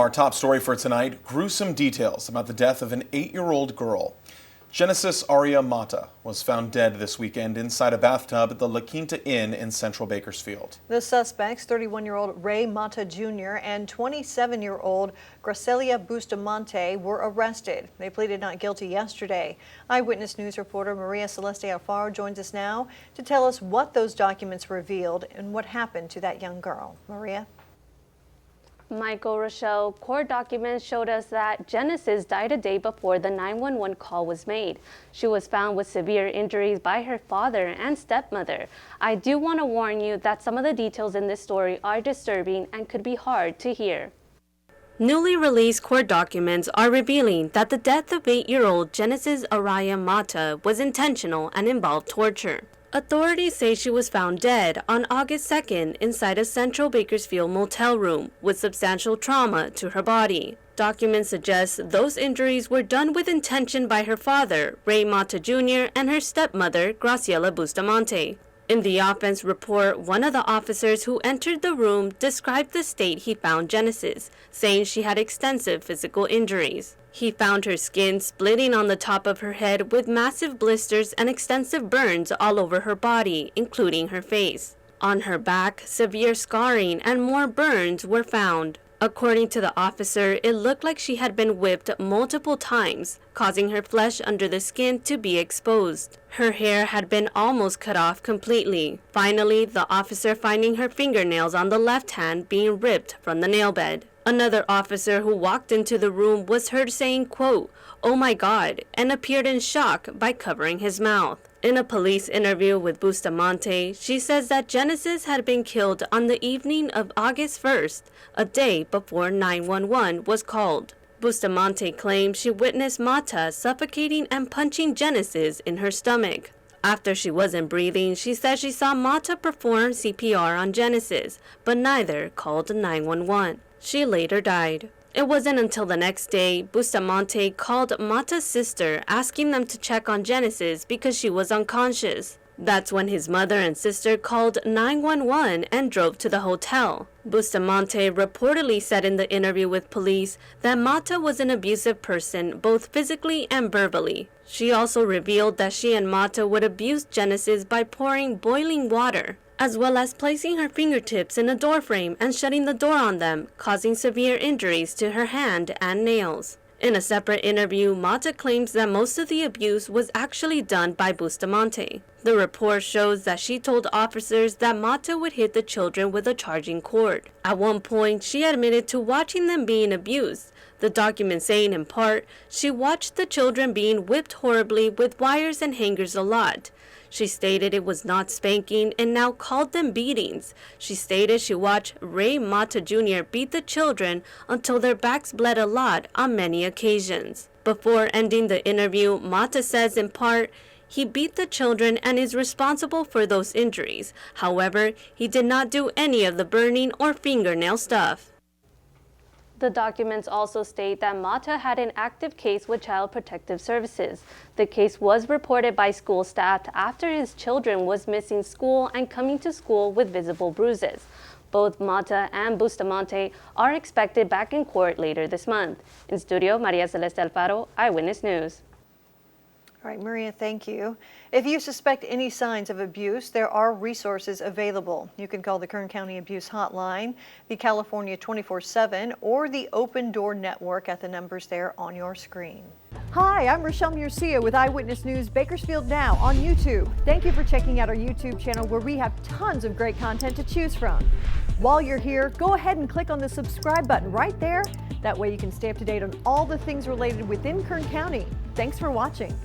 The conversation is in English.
our top story for tonight, gruesome details about the death of an 8-year-old girl. Genesis Aria Mata was found dead this weekend inside a bathtub at the La Quinta Inn in central Bakersfield. The suspects, 31-year-old Ray Mata Jr. and 27-year-old Graciela Bustamante, were arrested. They pleaded not guilty yesterday. Eyewitness News reporter Maria Celeste Alfaro joins us now to tell us what those documents revealed and what happened to that young girl. Maria? Michael, Rochelle, court documents showed us that Genesis died a day before the 911 call was made. She was found with severe injuries by her father and stepmother. I do want to warn you that some of the details in this story are disturbing and could be hard to hear. Newly released court documents are revealing that the death of 8-year-old Genesis Aria Mata was intentional and involved torture. Authorities say she was found dead on August 2nd inside a central Bakersfield motel room with substantial trauma to her body. Documents suggest those injuries were done with intention by her father, Ray Mata Jr., and her stepmother, Graciela Bustamante. In the offense report, one of the officers who entered the room described the state he found Genesis, saying she had extensive physical injuries. He found her skin splitting on the top of her head with massive blisters and extensive burns all over her body, including her face. On her back, severe scarring and more burns were found. According to the officer, it looked like she had been whipped multiple times, causing her flesh under the skin to be exposed. Her hair had been almost cut off completely. Finally, the officer finding her fingernails on the left hand being ripped from the nail bed. Another officer who walked into the room was heard saying, quote, "Oh my God," and appeared in shock by covering his mouth. In a police interview with Bustamante, she says that Genesis had been killed on the evening of August 1st, a day before 911 was called. Bustamante claims she witnessed Mata suffocating and punching Genesis in her stomach. After she wasn't breathing, she said she saw Mata perform CPR on Genesis, but neither called 911. She later died. It wasn't until the next day Bustamante called Mata's sister asking them to check on Genesis because she was unconscious. That's when his mother and sister called 911 and drove to the hotel. Bustamante reportedly said in the interview with police that Mata was an abusive person both physically and verbally. She also revealed that she and Mata would abuse Genesis by pouring boiling water, as well as placing her fingertips in a door frame and shutting the door on them, causing severe injuries to her hand and nails. In a separate interview, Mata claims that most of the abuse was actually done by Bustamante. The report shows that she told officers that Mata would hit the children with a charging cord. At one point, she admitted to watching them being abused. The document saying in part, she watched the children being whipped horribly with wires and hangers a lot. She stated it was not spanking and now called them beatings. She stated she watched Ray Mata Jr. beat the children until their backs bled a lot on many occasions. Before ending the interview, Mata says in part, he beat the children and is responsible for those injuries. However, he did not do any of the burning or fingernail stuff. The documents also state that Mata had an active case with Child Protective Services. The case was reported by school staff after his children was missing school and coming to school with visible bruises. Both Mata and Bustamante are expected back in court later this month. In studio, Maria Celeste Alfaro, Eyewitness News. All right, Maria, thank you. If you suspect any signs of abuse, there are resources available. You can call the Kern County Abuse Hotline, the California 24/7, or the Open Door Network at the numbers there on your screen. Hi, I'm Rochelle Murcia with Eyewitness News Bakersfield Now on YouTube. Thank you for checking out our YouTube channel where we have tons of great content to choose from. While you're here, go ahead and click on the subscribe button right there. That way you can stay up to date on all the things related within Kern County. Thanks for watching.